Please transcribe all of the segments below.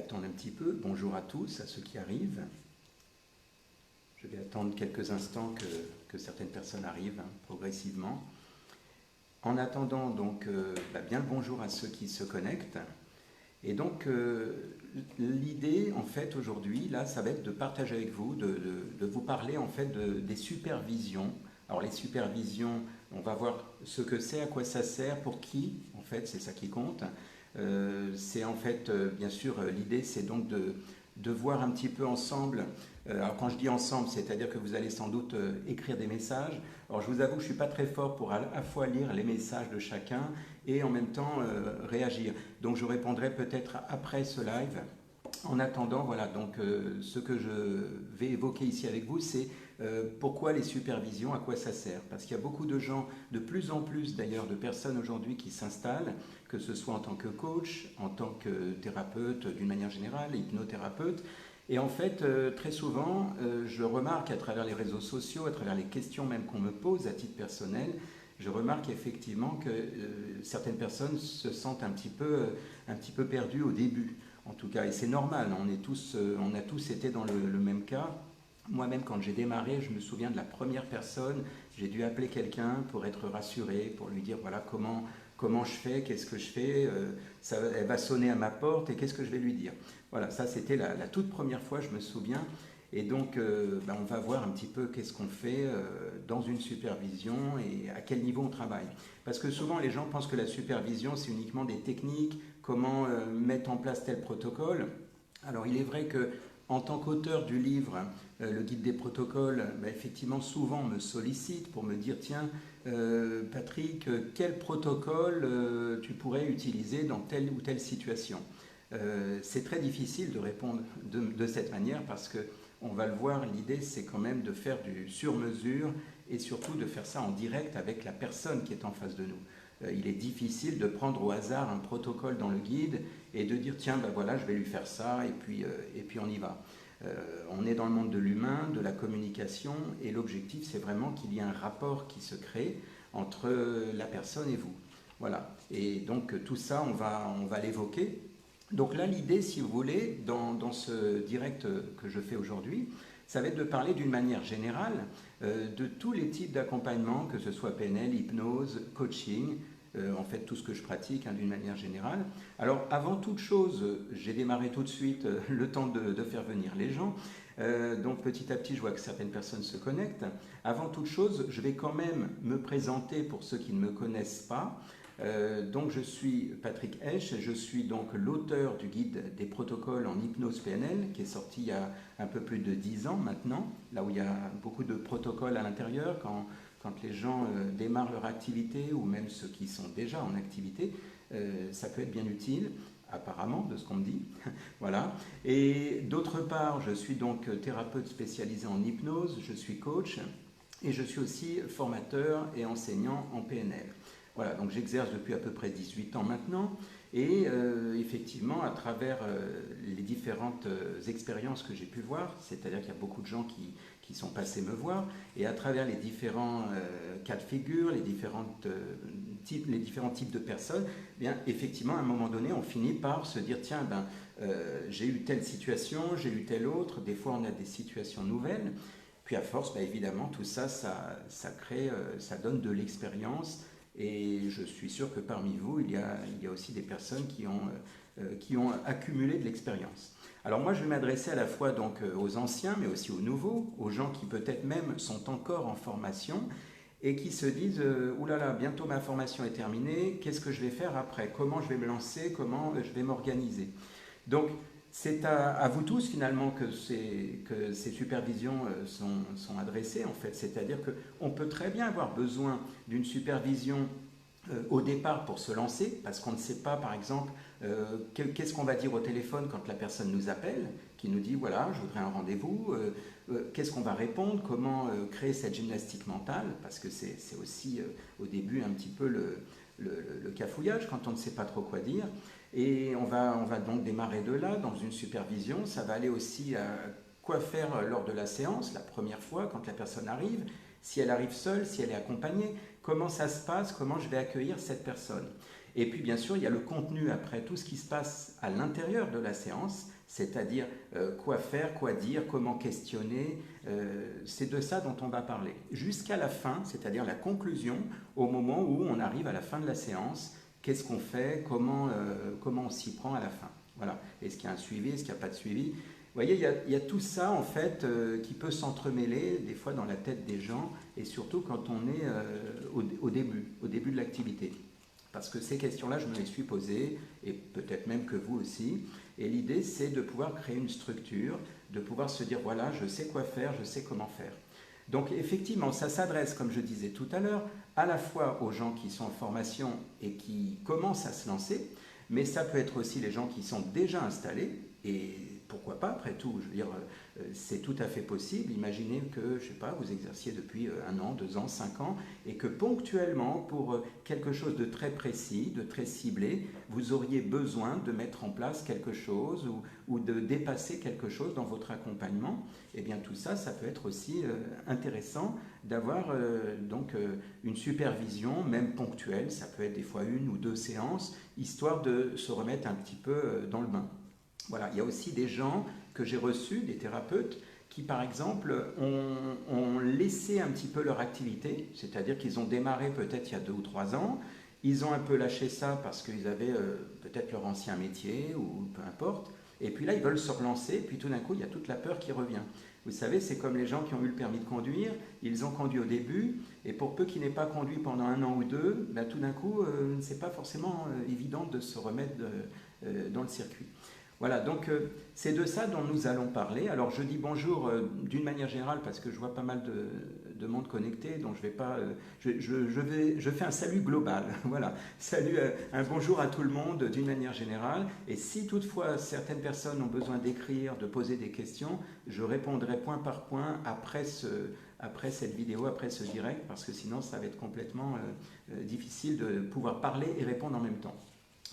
attendre un petit peu. Bonjour à tous, à ceux qui arrivent. Je vais attendre quelques instants que certaines personnes arrivent progressivement. En attendant, donc, bien le bonjour à ceux qui se connectent. Et donc, l'idée, en fait, aujourd'hui, là, ça va être de partager avec vous, de vous parler, en fait, des supervisions. Alors, les supervisions, on va voir ce que c'est, à quoi ça sert, pour qui, en fait, c'est ça qui compte. C'est en fait, bien sûr, l'idée, c'est donc de voir un petit peu ensemble. Alors quand je dis ensemble, c'est-à-dire que vous allez sans doute écrire des messages. Alors je vous avoue que je ne suis pas très fort pour à la fois lire les messages de chacun et en même temps réagir. Donc je répondrai peut-être après ce live. En attendant, voilà, donc ce que je vais évoquer ici avec vous, c'est pourquoi les supervisions, à quoi ça sert. Parce qu'il y a beaucoup de gens, de plus en plus d'ailleurs, de personnes aujourd'hui qui s'installent, que ce soit en tant que coach, en tant que thérapeute d'une manière générale, hypnothérapeute. Et en fait, très souvent, je remarque à travers les réseaux sociaux, à travers les questions même qu'on me pose à titre personnel, je remarque effectivement que certaines personnes se sentent un petit peu perdues au début. En tout cas, et c'est normal, on a tous été dans le même cas. Moi-même, quand j'ai démarré, je me souviens de la première personne, j'ai dû appeler quelqu'un pour être rassuré, pour lui dire voilà comment je fais, qu'est-ce que je fais, elle va sonner à ma porte et qu'est-ce que je vais lui dire. Voilà, ça c'était la toute première fois, je me souviens. Et donc, on va voir un petit peu qu'est-ce qu'on fait dans une supervision et à quel niveau on travaille. Parce que souvent, les gens pensent que la supervision, c'est uniquement des techniques, comment mettre en place tel protocole. Alors, il est vrai que en tant qu'auteur du livre, le guide des protocoles, effectivement, souvent on me sollicite pour me dire tiens, Patrick, quel protocole tu pourrais utiliser dans telle ou telle situation. C'est très difficile de répondre de cette manière parce que on va le voir, l'idée c'est quand même de faire du sur-mesure et surtout de faire ça en direct avec la personne qui est en face de nous. Il est difficile de prendre au hasard un protocole dans le guide et de dire tiens, voilà, je vais lui faire ça et puis on y va. On est dans le monde de l'humain, de la communication et l'objectif c'est vraiment qu'il y ait un rapport qui se crée entre la personne et vous. Voilà, et donc tout ça on va l'évoquer. Donc là, l'idée, si vous voulez, dans ce direct que je fais aujourd'hui, ça va être de parler d'une manière générale de tous les types d'accompagnement, que ce soit PNL, hypnose, coaching, en fait tout ce que je pratique d'une manière générale. Alors avant toute chose, j'ai démarré tout de suite le temps de faire venir les gens. Donc petit à petit, je vois que certaines personnes se connectent. Avant toute chose, je vais quand même me présenter pour ceux qui ne me connaissent pas. Donc je suis Patrick Esch, je suis donc l'auteur du guide des protocoles en hypnose PNL qui est sorti il y a un peu plus de 10 ans maintenant, là où il y a beaucoup de protocoles à l'intérieur quand les gens démarrent leur activité ou même ceux qui sont déjà en activité, ça peut être bien utile apparemment de ce qu'on me dit. Voilà. Et d'autre part, je suis donc thérapeute spécialisé en hypnose, je suis coach et je suis aussi formateur et enseignant en PNL. Voilà, donc j'exerce depuis à peu près 18 ans maintenant et effectivement à travers les différentes expériences que j'ai pu voir, c'est-à-dire qu'il y a beaucoup de gens qui sont passés me voir et à travers les différents cas de figure, les différents types de personnes, bien effectivement à un moment donné on finit par se dire tiens j'ai eu telle situation, j'ai eu telle autre, des fois on a des situations nouvelles, puis à force évidemment tout ça crée, ça donne de l'expérience. Et je suis sûr que parmi vous, il y a aussi des personnes qui ont accumulé de l'expérience. Alors moi, je vais m'adresser à la fois donc aux anciens, mais aussi aux nouveaux, aux gens qui peut-être même sont encore en formation et qui se disent oulala, bientôt ma formation est terminée, qu'est-ce que je vais faire après? Comment je vais me lancer? Comment je vais m'organiser? Donc, c'est à vous tous finalement que ces supervisions sont adressées en fait. C'est-à-dire qu'on peut très bien avoir besoin d'une supervision au départ pour se lancer, parce qu'on ne sait pas par exemple qu'est-ce qu'on va dire au téléphone quand la personne nous appelle, qui nous dit voilà je voudrais un rendez-vous, qu'est-ce qu'on va répondre, comment créer cette gymnastique mentale, parce que c'est aussi au début un petit peu le cafouillage quand on ne sait pas trop quoi dire. Et on va donc démarrer de là, dans une supervision. Ça va aller aussi à quoi faire lors de la séance, la première fois, quand la personne arrive, si elle arrive seule, si elle est accompagnée, comment ça se passe, comment je vais accueillir cette personne. Et puis bien sûr, il y a le contenu après, tout ce qui se passe à l'intérieur de la séance, c'est-à-dire quoi faire, quoi dire, comment questionner, c'est de ça dont on va parler. Jusqu'à la fin, c'est-à-dire la conclusion, au moment où on arrive à la fin de la séance, qu'est-ce qu'on fait, comment on s'y prend à la fin. Voilà. Est-ce qu'il y a un suivi, est-ce qu'il n'y a pas de suivi? Vous voyez, il y a tout ça en fait qui peut s'entremêler des fois dans la tête des gens et surtout quand on est au début de l'activité. Parce que ces questions-là, je me les suis posées, et peut-être même que vous aussi. Et l'idée, c'est de pouvoir créer une structure, de pouvoir se dire, voilà, je sais quoi faire, je sais comment faire. Donc effectivement, ça s'adresse, comme je disais tout à l'heure, à la fois aux gens qui sont en formation et qui commencent à se lancer, mais ça peut être aussi les gens qui sont déjà installés, et pourquoi pas, après tout, je veux dire, c'est tout à fait possible. Imaginez que, je sais pas, vous exerciez depuis 1 an, 2 ans, 5 ans, et que ponctuellement, pour quelque chose de très précis, de très ciblé, vous auriez besoin de mettre en place quelque chose ou de dépasser quelque chose dans votre accompagnement. Eh bien, tout ça, ça peut être aussi intéressant d'avoir une supervision, même ponctuelle, ça peut être des fois 1 ou 2 séances, histoire de se remettre un petit peu dans le bain. Voilà, il y a aussi des gens que j'ai reçus, des thérapeutes, qui par exemple ont laissé un petit peu leur activité, c'est-à-dire qu'ils ont démarré peut-être il y a 2 ou 3 ans, ils ont un peu lâché ça parce qu'ils avaient peut-être leur ancien métier ou peu importe, et puis là ils veulent se relancer, puis tout d'un coup il y a toute la peur qui revient. Vous savez, c'est comme les gens qui ont eu le permis de conduire, ils ont conduit au début, et pour peu qu'ils n'aient pas conduit pendant 1 an ou 2, ben, tout d'un coup, c'est pas forcément évident de se remettre dans le circuit. Voilà, donc c'est de ça dont nous allons parler. Alors je dis bonjour d'une manière générale parce que je vois pas mal de monde connecté, donc je vais pas, je fais un salut global. Voilà, salut, un bonjour à tout le monde d'une manière générale. Et si toutefois certaines personnes ont besoin d'écrire, de poser des questions, je répondrai point par point après cette vidéo, après ce direct, parce que sinon ça va être complètement difficile de pouvoir parler et répondre en même temps.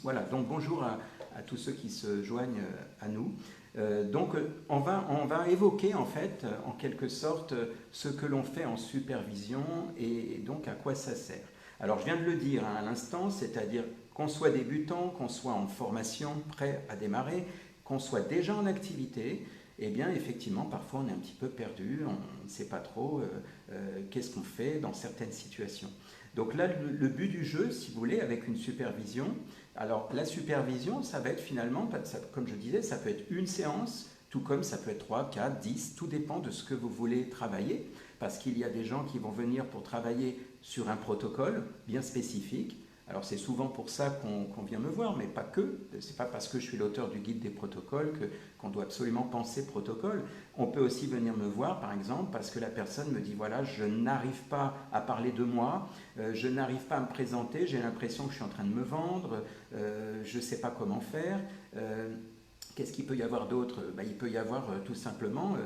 Voilà, donc bonjour à tous ceux qui se joignent à nous. On va évoquer en fait, en quelque sorte, ce que l'on fait en supervision et donc à quoi ça sert. Alors je viens de le dire à l'instant, c'est-à-dire qu'on soit débutant, qu'on soit en formation, prêt à démarrer, qu'on soit déjà en activité, eh bien effectivement parfois on est un petit peu perdu, on ne sait pas trop qu'est-ce qu'on fait dans certaines situations. Donc là, le but du jeu, si vous voulez, avec une supervision, alors la supervision, ça va être finalement, comme je disais, ça peut être une séance, tout comme ça peut être 3, 4, 10, tout dépend de ce que vous voulez travailler, parce qu'il y a des gens qui vont venir pour travailler sur un protocole bien spécifique. Alors c'est souvent pour ça qu'on vient me voir, mais pas que. C'est pas parce que je suis l'auteur du guide des protocoles qu'on doit absolument penser protocole. On peut aussi venir me voir, par exemple, parce que la personne me dit, voilà, je n'arrive pas à parler de moi, je n'arrive pas à me présenter, j'ai l'impression que je suis en train de me vendre, je ne sais pas comment faire. Qu'est-ce qu'il peut y avoir d'autre? Il peut y avoir tout simplement,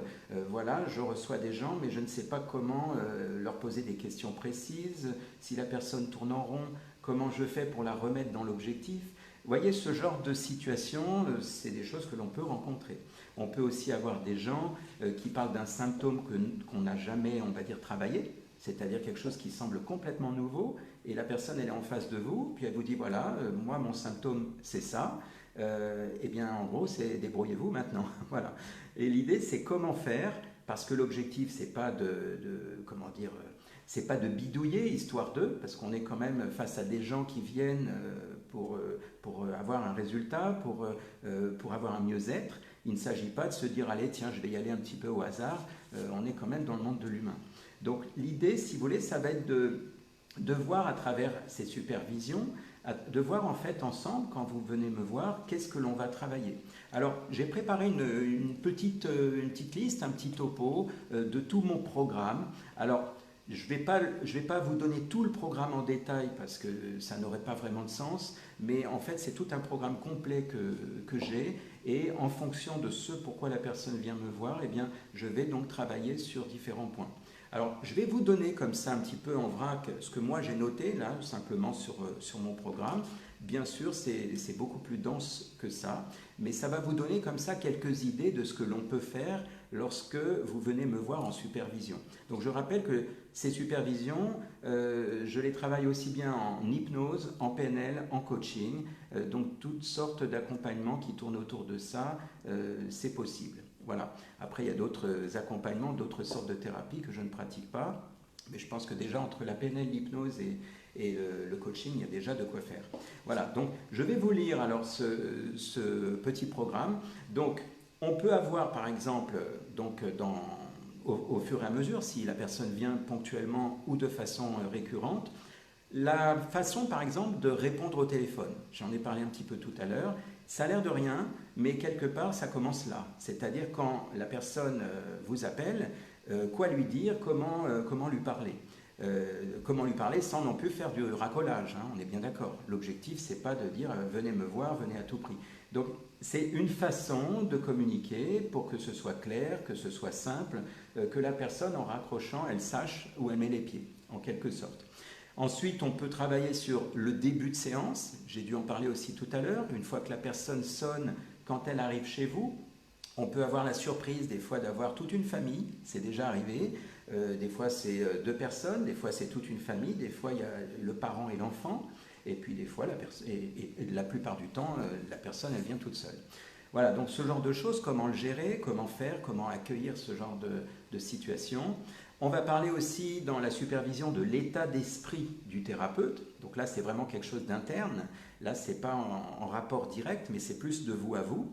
voilà, je reçois des gens, mais je ne sais pas comment leur poser des questions précises. Si la personne tourne en rond, comment je fais pour la remettre dans l'objectif? Vous voyez, ce genre de situation, c'est des choses que l'on peut rencontrer. On peut aussi avoir des gens qui parlent d'un symptôme qu'on n'a jamais, on va dire, travaillé, c'est-à-dire quelque chose qui semble complètement nouveau, et la personne, elle est en face de vous, puis elle vous dit, voilà, moi, mon symptôme, c'est ça. Eh bien, en gros, c'est débrouillez-vous maintenant. Voilà. Et l'idée, c'est comment faire, parce que l'objectif, c'est pas comment dire, c'est pas de bidouiller, histoire d'eux, parce qu'on est quand même face à des gens qui viennent pour avoir un résultat, pour avoir un mieux-être. Il ne s'agit pas de se dire, allez, tiens, je vais y aller un petit peu au hasard. On est quand même dans le monde de l'humain. Donc, l'idée, si vous voulez, ça va être de voir à travers ces supervisions, de voir en fait ensemble, quand vous venez me voir, qu'est-ce que l'on va travailler. Alors, j'ai préparé une petite liste, un petit topo de tout mon programme. Alors, je ne vais pas vous donner tout le programme en détail parce que ça n'aurait pas vraiment de sens, mais en fait, c'est tout un programme complet que j'ai, et en fonction de ce pourquoi la personne vient me voir, eh bien, je vais donc travailler sur différents points. Alors, je vais vous donner comme ça un petit peu en vrac ce que moi j'ai noté là, simplement sur mon programme. Bien sûr, c'est beaucoup plus dense que ça, mais ça va vous donner comme ça quelques idées de ce que l'on peut faire lorsque vous venez me voir en supervision. Donc je rappelle que ces supervisions, je les travaille aussi bien en hypnose, en PNL, en coaching, donc toutes sortes d'accompagnements qui tournent autour de ça, c'est possible. Voilà. Après, il y a d'autres accompagnements, d'autres sortes de thérapies que je ne pratique pas, mais je pense que déjà entre la PNL, l'hypnose et le coaching, il y a déjà de quoi faire. Voilà, donc je vais vous lire alors ce petit programme. Donc, on peut avoir par exemple, donc, au fur et à mesure, si la personne vient ponctuellement ou de façon récurrente, la façon par exemple de répondre au téléphone. J'en ai parlé un petit peu tout à l'heure. Ça a l'air de rien, mais quelque part ça commence là. C'est-à-dire quand la personne vous appelle, quoi lui dire, comment lui parler. Comment lui parler sans non plus faire du racolage, hein, on est bien d'accord. L'objectif, c'est pas de dire venez me voir, venez à tout prix. Donc c'est une façon de communiquer pour que ce soit clair, que ce soit simple, que la personne en raccrochant, elle sache où elle met les pieds, en quelque sorte. Ensuite, on peut travailler sur le début de séance. J'ai dû en parler aussi tout à l'heure. Une fois que la personne sonne, quand elle arrive chez vous, on peut avoir la surprise des fois d'avoir toute une famille, c'est déjà arrivé. Des fois c'est 2 personnes, des fois c'est toute une famille, des fois il y a le parent et l'enfant, et puis des fois, la plupart du temps, la personne elle vient toute seule. Voilà, donc ce genre de choses, comment le gérer, comment faire, comment accueillir ce genre de situation. On va parler aussi dans la supervision de l'état d'esprit du thérapeute. Donc là, c'est vraiment quelque chose d'interne. Là, ce n'est pas en rapport direct, mais c'est plus de vous à vous.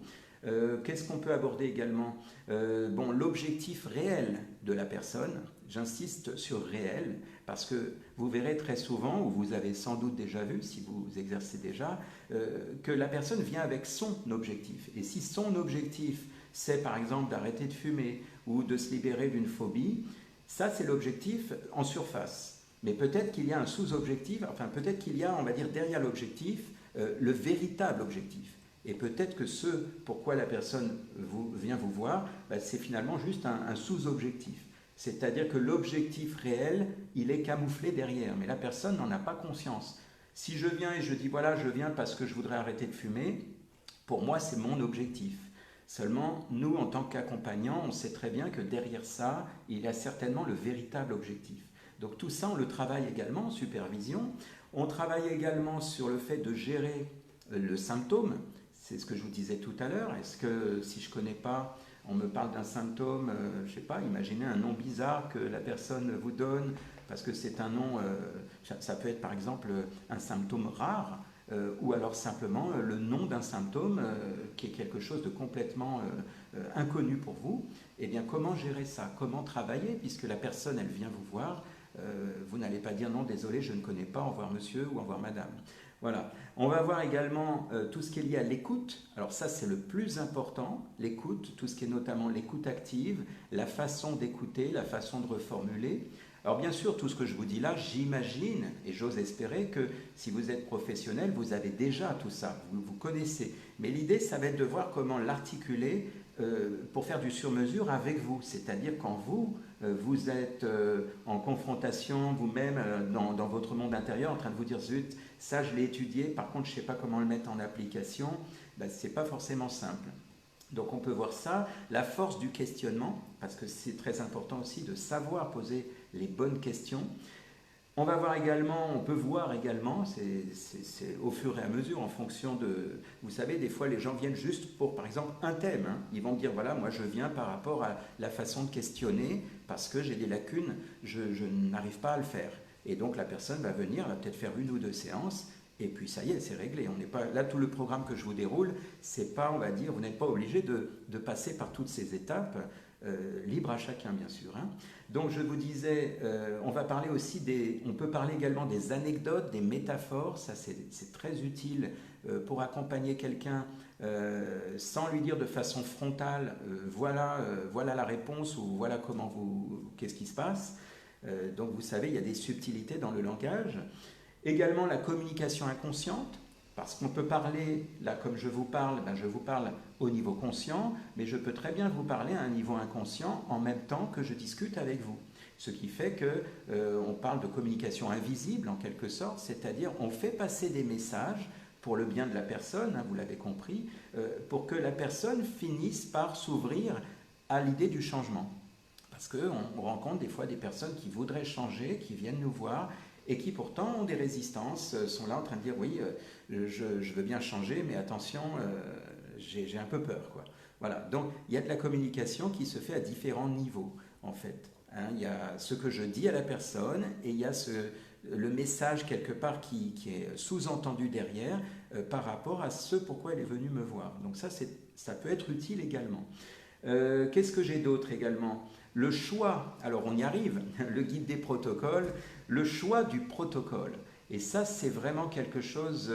Qu'est-ce qu'on peut aborder également? Bon, l'objectif réel de la personne, j'insiste sur réel, parce que vous verrez très souvent, ou vous avez sans doute déjà vu, si vous exercez déjà, que la personne vient avec son objectif. Et si son objectif, c'est par exemple d'arrêter de fumer ou de se libérer d'une phobie, ça c'est l'objectif en surface. Mais peut-être qu'il y a un sous-objectif, enfin peut-être qu'il y a, on va dire, derrière l'objectif, le véritable objectif. Et peut-être que ce pourquoi la personne vient vous voir, c'est finalement juste un sous-objectif. C'est-à-dire que l'objectif réel, il est camouflé derrière, mais la personne n'en a pas conscience. Si je viens et je dis voilà, je viens parce que je voudrais arrêter de fumer, pour moi c'est mon objectif. Seulement, nous en tant qu'accompagnants, on sait très bien que derrière ça, il y a certainement le véritable objectif. Donc tout ça, on le travaille également en supervision. On travaille également sur le fait de gérer le symptôme. C'est ce que je vous disais tout à l'heure. Est-ce que si je ne connais pas, on me parle d'un symptôme, je ne sais pas, imaginez un nom bizarre que la personne vous donne, parce que c'est un nom, ça peut être par exemple un symptôme rare, ou alors simplement le nom d'un symptôme qui est quelque chose de complètement inconnu pour vous. Eh bien, comment gérer ça? Comment travailler, puisque la personne, elle vient vous voir, vous n'allez pas dire non, désolé, je ne connais pas, au revoir monsieur ou au revoir madame. Voilà. On va voir également tout ce qui est lié à l'écoute. Alors ça, c'est le plus important, l'écoute, tout ce qui est notamment l'écoute active, la façon d'écouter, la façon de reformuler. Alors bien sûr, tout ce que je vous dis là, j'imagine, et j'ose espérer que si vous êtes professionnel, vous avez déjà tout ça, vous connaissez. Mais l'idée, ça va être de voir comment l'articuler pour faire du sur-mesure avec vous. C'est-à-dire quand vous êtes en confrontation vous-même dans votre monde intérieur, en train de vous dire « zut, ça je l'ai étudié, par contre je ne sais pas comment le mettre en application », ce n'est pas forcément simple. Donc on peut voir ça, la force du questionnement, parce que c'est très important aussi de savoir poser les bonnes questions. On peut voir également, c'est au fur et à mesure, en fonction de... Vous savez, des fois, les gens viennent juste pour, par exemple, un thème. Hein. Ils vont dire, voilà, moi, je viens par rapport à la façon de questionner, parce que j'ai des lacunes, je n'arrive pas à le faire. Et donc, la personne va venir, va peut-être faire 1 ou 2 séances, et puis ça y est, c'est réglé. On n'est pas... Là, tout le programme que je vous déroule, c'est pas, on va dire, vous n'êtes pas obligé de passer par toutes ces étapes, libre à chacun, bien sûr. Hein. Donc je vous disais, on va parler aussi on peut parler également des anecdotes, des métaphores, ça c'est très utile pour accompagner quelqu'un sans lui dire de façon frontale, voilà la réponse ou voilà qu'est-ce qui se passe. Donc vous savez, il y a des subtilités dans le langage. Également la communication inconsciente. Parce qu'on peut parler, là comme je vous parle au niveau conscient, mais je peux très bien vous parler à un niveau inconscient en même temps que je discute avec vous. Ce qui fait qu'on parle de communication invisible en quelque sorte, c'est-à-dire on fait passer des messages pour le bien de la personne, hein, vous l'avez compris, pour que la personne finisse par s'ouvrir à l'idée du changement. Parce qu'on rencontre des fois des personnes qui voudraient changer, qui viennent nous voir et qui pourtant ont des résistances, sont là en train de dire oui, je veux bien changer, mais attention, j'ai un peu peur, quoi. Voilà, donc il y a de la communication qui se fait à différents niveaux, en fait. Hein, il y a ce que je dis à la personne et il y a le message quelque part qui est sous-entendu derrière par rapport à ce pourquoi elle est venue me voir. Donc ça peut être utile également. Qu'est-ce que j'ai d'autre également? Le choix, alors on y arrive, le guide des protocoles, le choix du protocole. Et ça, c'est vraiment quelque chose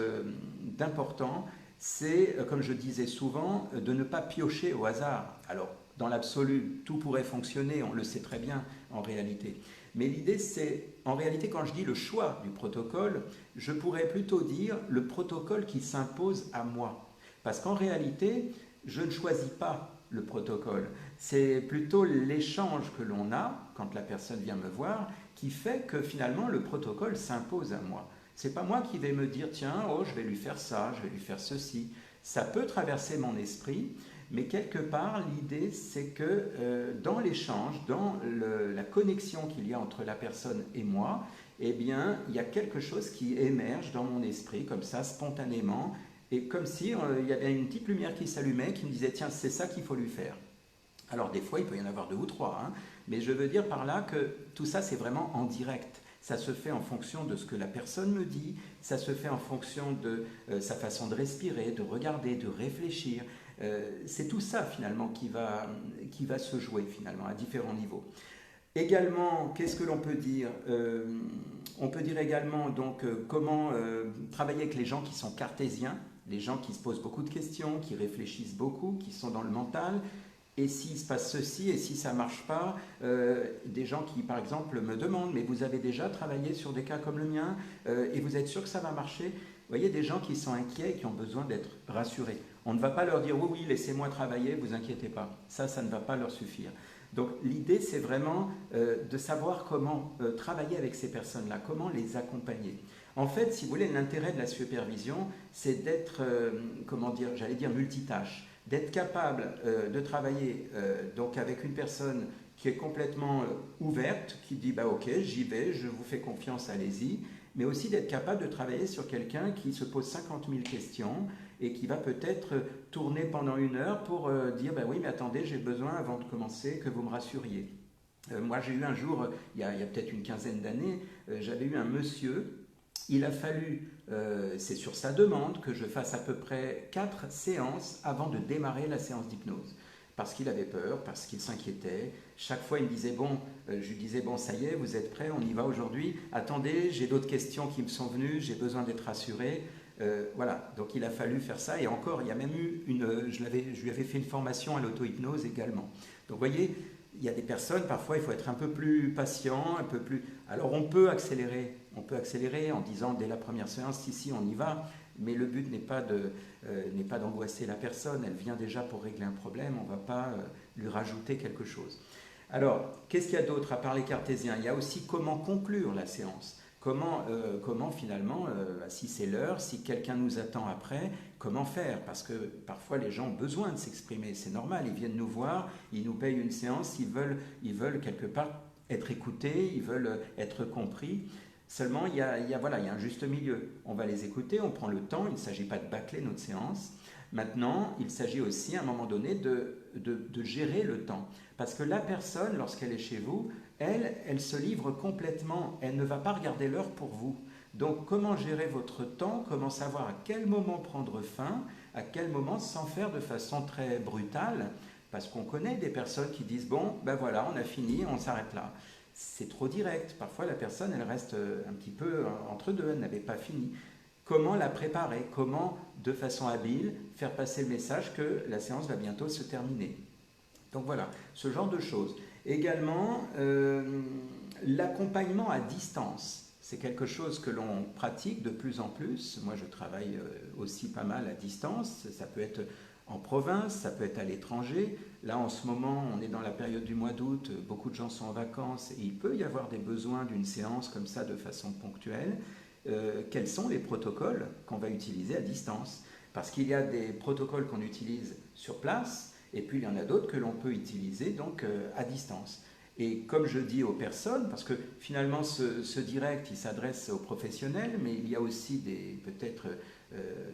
d'important. C'est, comme je disais souvent, de ne pas piocher au hasard. Alors, dans l'absolu, tout pourrait fonctionner, on le sait très bien en réalité. Mais l'idée, c'est, en réalité, quand je dis le choix du protocole, je pourrais plutôt dire le protocole qui s'impose à moi. Parce qu'en réalité, je ne choisis pas le protocole. C'est plutôt l'échange que l'on a quand la personne vient me voir qui fait que finalement le protocole s'impose à moi. C'est pas moi qui vais me dire tiens, oh, je vais lui faire ça, je vais lui faire ceci. Ça peut traverser mon esprit, mais quelque part l'idée c'est que dans l'échange, dans la connexion qu'il y a entre la personne et moi, eh bien il y a quelque chose qui émerge dans mon esprit comme ça spontanément et comme si il y avait une petite lumière qui s'allumait qui me disait tiens c'est ça qu'il faut lui faire. Alors des fois il peut y en avoir 2 ou 3, hein, mais je veux dire par là que tout ça c'est vraiment en direct. Ça se fait en fonction de ce que la personne me dit, ça se fait en fonction de sa façon de respirer, de regarder, de réfléchir. C'est tout ça finalement qui va se jouer finalement à différents niveaux. Également, qu'est-ce que l'on peut dire? On peut dire également donc comment travailler avec les gens qui sont cartésiens, les gens qui se posent beaucoup de questions, qui réfléchissent beaucoup, qui sont dans le mental. Et s'il se passe ceci, et si ça ne marche pas, des gens qui, par exemple, me demandent, mais vous avez déjà travaillé sur des cas comme le mien, et vous êtes sûr que ça va marcher? Vous voyez, des gens qui sont inquiets et qui ont besoin d'être rassurés. On ne va pas leur dire, oui, oui, laissez-moi travailler, vous inquiétez pas. Ça ne va pas leur suffire. Donc l'idée, c'est vraiment de savoir comment travailler avec ces personnes-là, comment les accompagner. En fait, si vous voulez, l'intérêt de la supervision, c'est d'être, comment dire, j'allais dire multitâche, d'être capable de travailler donc avec une personne qui est complètement ouverte, qui dit bah ok, j'y vais, je vous fais confiance, allez-y, mais aussi d'être capable de travailler sur quelqu'un qui se pose 50 000 questions et qui va peut-être tourner pendant 1 heure pour dire bah oui, mais attendez, j'ai besoin avant de commencer que vous me rassuriez. Moi, j'ai eu un jour, il y a peut-être une quinzaine d'années, j'avais eu un monsieur. Il a fallu, c'est sur sa demande, que je fasse à peu près 4 séances avant de démarrer la séance d'hypnose. Parce qu'il avait peur, parce qu'il s'inquiétait. Chaque fois, il me disait, bon, je lui disais, bon, ça y est, vous êtes prêts, on y va aujourd'hui. Attendez, j'ai d'autres questions qui me sont venues, j'ai besoin d'être rassuré. Voilà, donc il a fallu faire ça. Et encore, il y a même eu je lui avais fait une formation à l'auto-hypnose également. Donc, vous voyez, il y a des personnes, parfois, il faut être un peu plus patient, un peu plus... Alors, on peut accélérer en disant dès la première séance, si, on y va, mais le but n'est pas d'angoisser la personne, elle vient déjà pour régler un problème, on ne va pas lui rajouter quelque chose. Alors, qu'est-ce qu'il y a d'autre à part les cartésiens? Il y a aussi comment conclure la séance. Comment finalement, si c'est l'heure, si quelqu'un nous attend après, comment faire? Parce que parfois les gens ont besoin de s'exprimer, c'est normal, ils viennent nous voir, ils nous payent une séance, ils veulent quelque part être écoutés, ils veulent être compris. Seulement, il y a un juste milieu. On va les écouter, on prend le temps, il ne s'agit pas de bâcler notre séance. Maintenant, il s'agit aussi à un moment donné de gérer le temps. Parce que la personne, lorsqu'elle est chez vous, elle se livre complètement, elle ne va pas regarder l'heure pour vous. Donc comment gérer votre temps, comment savoir à quel moment prendre fin, à quel moment sans faire de façon très brutale, parce qu'on connaît des personnes qui disent bon, ben voilà, on a fini, on s'arrête là. C'est trop direct. Parfois, la personne, elle reste un petit peu entre deux, elle n'avait pas fini. Comment la préparer? Comment, de façon habile, faire passer le message que la séance va bientôt se terminer? Donc voilà, ce genre de choses. Également, l'accompagnement à distance. C'est quelque chose que l'on pratique de plus en plus. Moi, je travaille aussi pas mal à distance. Ça peut être en province, ça peut être à l'étranger. Là, en ce moment, on est dans la période du mois d'août, beaucoup de gens sont en vacances et il peut y avoir des besoins d'une séance comme ça de façon ponctuelle. Quels sont les protocoles qu'on va utiliser à distance? Parce qu'il y a des protocoles qu'on utilise sur place et puis il y en a d'autres que l'on peut utiliser donc à distance. Et comme je dis aux personnes, parce que finalement ce direct il s'adresse aux professionnels, mais il y a aussi peut-être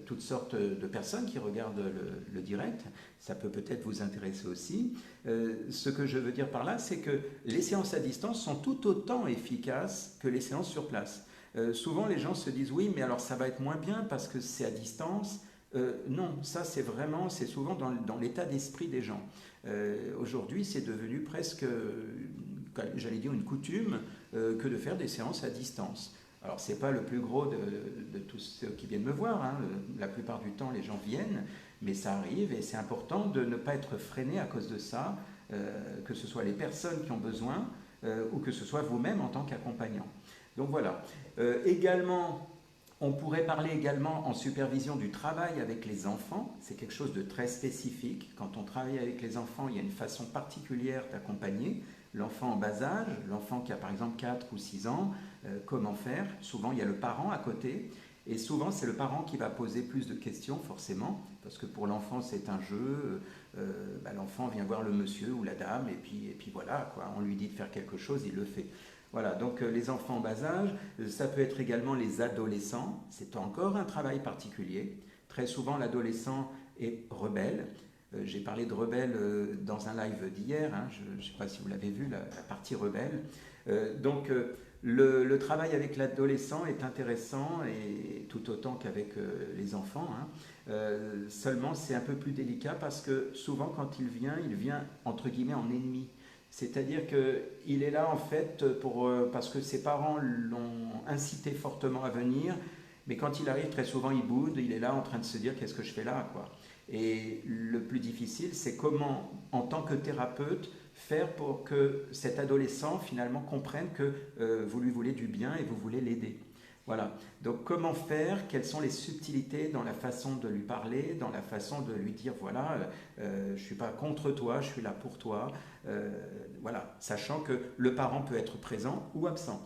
toutes sortes de personnes qui regardent le direct, ça peut peut-être vous intéresser aussi. Ce que je veux dire par là, c'est que les séances à distance sont tout autant efficaces que les séances sur place. Souvent les gens se disent oui, mais alors ça va être moins bien parce que c'est à distance. Non, ça c'est souvent dans l'état d'esprit des gens. Aujourd'hui, c'est devenu presque, j'allais dire, une coutume que de faire des séances à distance. Alors, ce n'est pas le plus gros de tous ceux qui viennent me voir, hein. La plupart du temps, les gens viennent, mais ça arrive et c'est important de ne pas être freiné à cause de ça, que ce soit les personnes qui ont besoin ou que ce soit vous-même en tant qu'accompagnant. Donc voilà. Également, on pourrait parler également en supervision du travail avec les enfants. C'est quelque chose de très spécifique. Quand on travaille avec les enfants, il y a une façon particulière d'accompagner l'enfant en bas âge, l'enfant qui a par exemple 4 ou 6 ans, comment faire. Souvent, il y a le parent à côté. Et souvent, c'est le parent qui va poser plus de questions, forcément, parce que pour l'enfant, c'est un jeu. L'enfant vient voir le monsieur ou la dame, et puis voilà, quoi. On lui dit de faire quelque chose, il le fait. Voilà, donc les enfants en bas âge, ça peut être également les adolescents, c'est encore un travail particulier. Très souvent, l'adolescent est rebelle. J'ai parlé de rebelle dans un live d'hier, hein, je ne sais pas si vous l'avez vu, la partie rebelle. Le travail avec l'adolescent est intéressant, et tout autant qu'avec les enfants. Hein. Seulement, c'est un peu plus délicat parce que souvent, quand il vient entre guillemets en ennemi. C'est-à-dire qu'il est là en fait parce que ses parents l'ont incité fortement à venir, mais quand il arrive, très souvent il boude, il est là en train de se dire qu'est-ce que je fais là, quoi. Et le plus difficile, c'est comment, en tant que thérapeute, faire pour que cet adolescent finalement comprenne que vous lui voulez du bien et vous voulez l'aider. Voilà. Donc comment faire, quelles sont les subtilités dans la façon de lui parler, dans la façon de lui dire voilà, je ne suis pas contre toi, je suis là pour toi. Voilà, sachant que le parent peut être présent ou absent.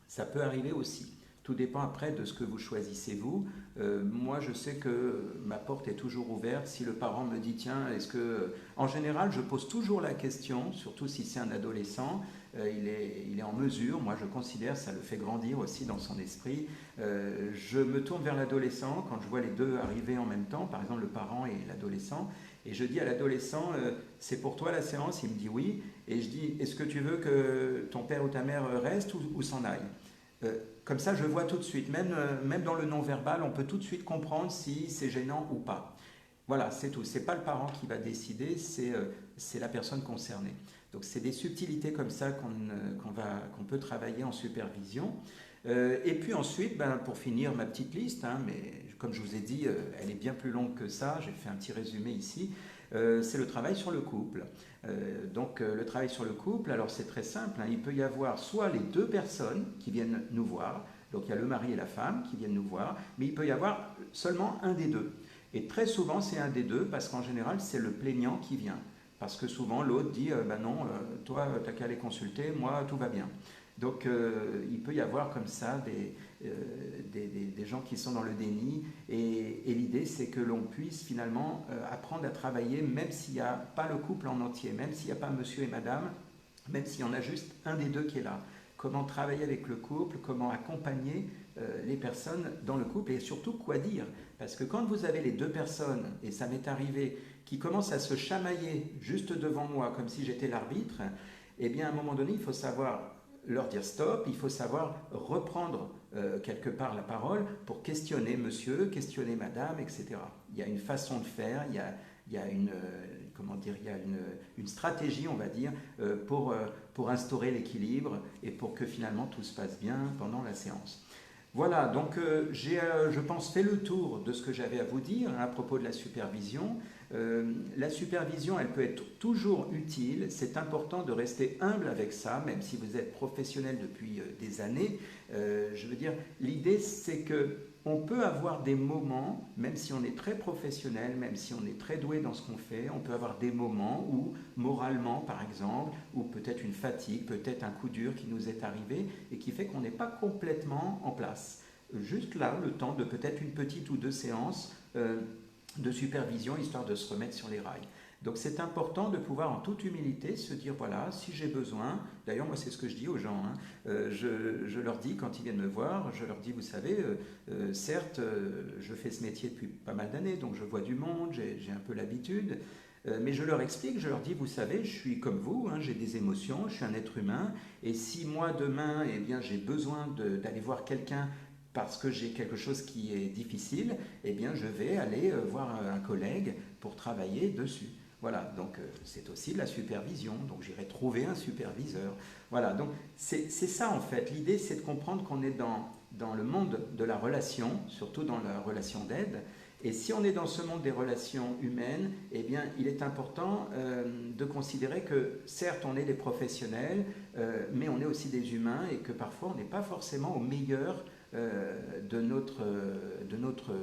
Ça peut arriver aussi. Tout dépend après de ce que vous choisissez vous. Moi, je sais que ma porte est toujours ouverte. Si le parent me dit tiens, est-ce que... En général, je pose toujours la question, surtout si c'est un adolescent, il est en mesure, moi je considère, ça le fait grandir aussi dans son esprit. Je me tourne vers l'adolescent quand je vois les deux arriver en même temps, par exemple le parent et l'adolescent, et je dis à l'adolescent, c'est pour toi la séance? Il me dit oui, et je dis, est-ce que tu veux que ton père ou ta mère reste ou s'en aille? Comme ça, je vois tout de suite, même dans le non-verbal, on peut tout de suite comprendre si c'est gênant ou pas. Voilà, c'est tout. C'est pas le parent qui va décider, c'est la personne concernée. Donc c'est des subtilités comme ça qu'on peut travailler en supervision. Et puis ensuite, pour finir ma petite liste, hein, mais comme je vous ai dit, elle est bien plus longue que ça, j'ai fait un petit résumé ici, c'est le travail sur le couple. Le travail sur le couple, alors c'est très simple, hein, il peut y avoir soit les deux personnes qui viennent nous voir, donc il y a le mari et la femme qui viennent nous voir, mais il peut y avoir seulement un des deux. Et très souvent c'est un des deux parce qu'en général c'est le plaignant qui vient. Parce que souvent l'autre dit non, toi t'as qu'à aller consulter, moi tout va bien. Donc il peut y avoir comme ça des gens qui sont dans le déni et l'idée c'est que l'on puisse finalement apprendre à travailler même s'il n'y a pas le couple en entier, même s'il n'y a pas monsieur et madame, même s'il y en a juste un des deux qui est là. Comment travailler avec le couple, comment accompagner les personnes dans le couple et surtout quoi dire. Parce que quand vous avez les deux personnes, et ça m'est arrivé, qui commencent à se chamailler juste devant moi comme si j'étais l'arbitre, eh bien à un moment donné il faut savoir leur dire stop, il faut savoir reprendre quelque part la parole pour questionner monsieur, questionner madame, etc. Il y a une façon de faire, il y a une stratégie, on va dire, pour instaurer l'équilibre et pour que finalement tout se passe bien pendant la séance. Voilà, donc j'ai, je pense, fait le tour de ce que j'avais à vous dire à propos de la supervision. La supervision, elle peut être toujours utile. C'est important de rester humble avec ça, même si vous êtes professionnel depuis des années. Je veux dire, l'idée, c'est que on peut avoir des moments, même si on est très professionnel, même si on est très doué dans ce qu'on fait, on peut avoir des moments où, moralement par exemple, ou peut-être une fatigue, peut-être un coup dur qui nous est arrivé et qui fait qu'on n'est pas complètement en place. Juste là, le temps de peut-être une petite ou deux séances de supervision, histoire de se remettre sur les rails. Donc c'est important de pouvoir en toute humilité se dire, voilà, si j'ai besoin, d'ailleurs moi c'est ce que je dis aux gens, hein, je leur dis quand ils viennent me voir, je leur dis, vous savez, certes, je fais ce métier depuis pas mal d'années, donc je vois du monde, j'ai un peu l'habitude, mais je leur explique, je leur dis, vous savez, je suis comme vous, hein, j'ai des émotions, je suis un être humain, et si moi demain, eh bien, j'ai besoin d'aller voir quelqu'un parce que j'ai quelque chose qui est difficile, eh bien, je vais aller voir un collègue pour travailler dessus. Voilà, donc c'est aussi de la supervision, donc j'irai trouver un superviseur. Voilà, donc c'est ça en fait. L'idée c'est de comprendre qu'on est dans le monde de la relation, surtout dans la relation d'aide. Et si on est dans ce monde des relations humaines, eh bien il est important de considérer que certes on est des professionnels, mais on est aussi des humains et que parfois on n'est pas forcément au meilleur de notre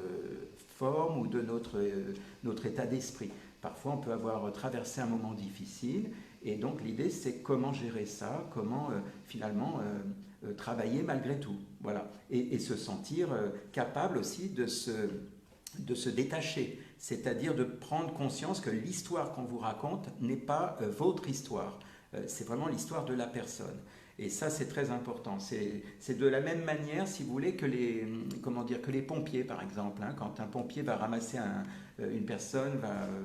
forme ou de notre état d'esprit. Parfois, on peut avoir traversé un moment difficile et donc l'idée, c'est comment gérer ça, comment finalement travailler malgré tout. Voilà. Et se sentir capable aussi de se détacher, c'est-à-dire de prendre conscience que l'histoire qu'on vous raconte n'est pas votre histoire, c'est vraiment l'histoire de la personne. Et ça, c'est très important. C'est de la même manière, si vous voulez, que les pompiers, par exemple. Hein. Quand un pompier va ramasser une personne,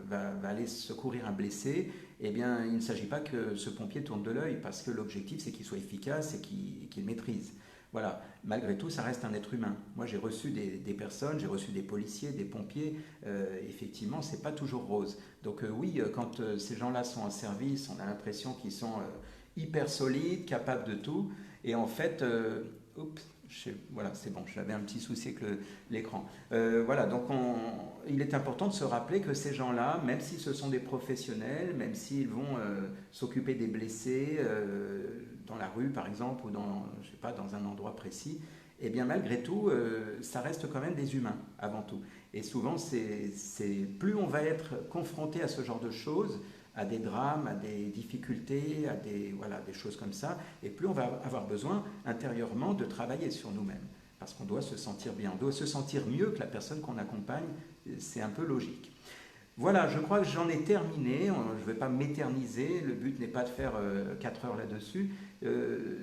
va aller secourir un blessé, eh bien, il ne s'agit pas que ce pompier tourne de l'œil, parce que l'objectif, c'est qu'il soit efficace et qu'il maîtrise. Voilà. Malgré tout, ça reste un être humain. Moi, j'ai reçu des personnes, j'ai reçu des policiers, des pompiers. Effectivement, c'est pas toujours rose. Donc oui, quand ces gens-là sont en service, on a l'impression qu'ils sont hyper solides, capables de tout. Et en fait, voilà, c'est bon, j'avais un petit souci avec l'écran. Voilà, donc il est important de se rappeler que ces gens-là, même si ce sont des professionnels, même s'ils vont s'occuper des blessés dans la rue par exemple, ou je sais pas, dans un endroit précis, et bien malgré tout, ça reste quand même des humains avant tout. Et souvent, plus on va être confronté à ce genre de choses, à des drames, à des difficultés, à des choses comme ça, et plus on va avoir besoin intérieurement de travailler sur nous-mêmes, parce qu'on doit se sentir bien, on doit se sentir mieux que la personne qu'on accompagne, c'est un peu logique. Voilà, je crois que j'en ai terminé, je ne vais pas m'éterniser, le but n'est pas de faire 4 heures là-dessus.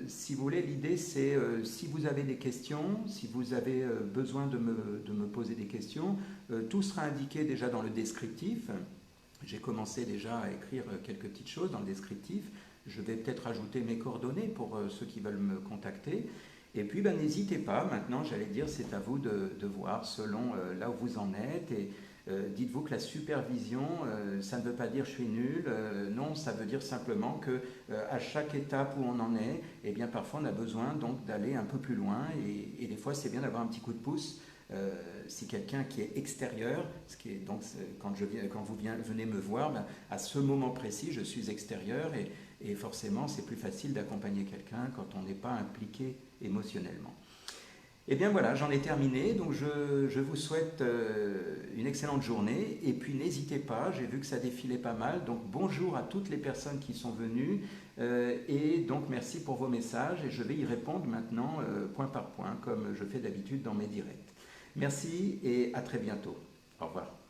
Si vous voulez, l'idée c'est, si vous avez des questions, si vous avez besoin de me poser des questions, tout sera indiqué déjà dans le descriptif. J'ai commencé déjà à écrire quelques petites choses dans le descriptif. Je vais peut-être ajouter mes coordonnées pour ceux qui veulent me contacter. Et puis n'hésitez pas, maintenant j'allais dire, c'est à vous de voir selon là où vous en êtes. Et dites-vous que la supervision, ça ne veut pas dire je suis nul, non, ça veut dire simplement que à chaque étape où on en est, eh bien parfois on a besoin donc d'aller un peu plus loin et des fois c'est bien d'avoir un petit coup de pouce. Si quelqu'un qui est extérieur, ce qui est donc quand vous venez me voir, à ce moment précis, je suis extérieur et forcément c'est plus facile d'accompagner quelqu'un quand on n'est pas impliqué émotionnellement. Et bien voilà, j'en ai terminé, donc je vous souhaite une excellente journée et puis n'hésitez pas, j'ai vu que ça défilait pas mal, donc bonjour à toutes les personnes qui sont venues et donc merci pour vos messages et je vais y répondre maintenant point par point comme je fais d'habitude dans mes directs. Merci et à très bientôt. Au revoir.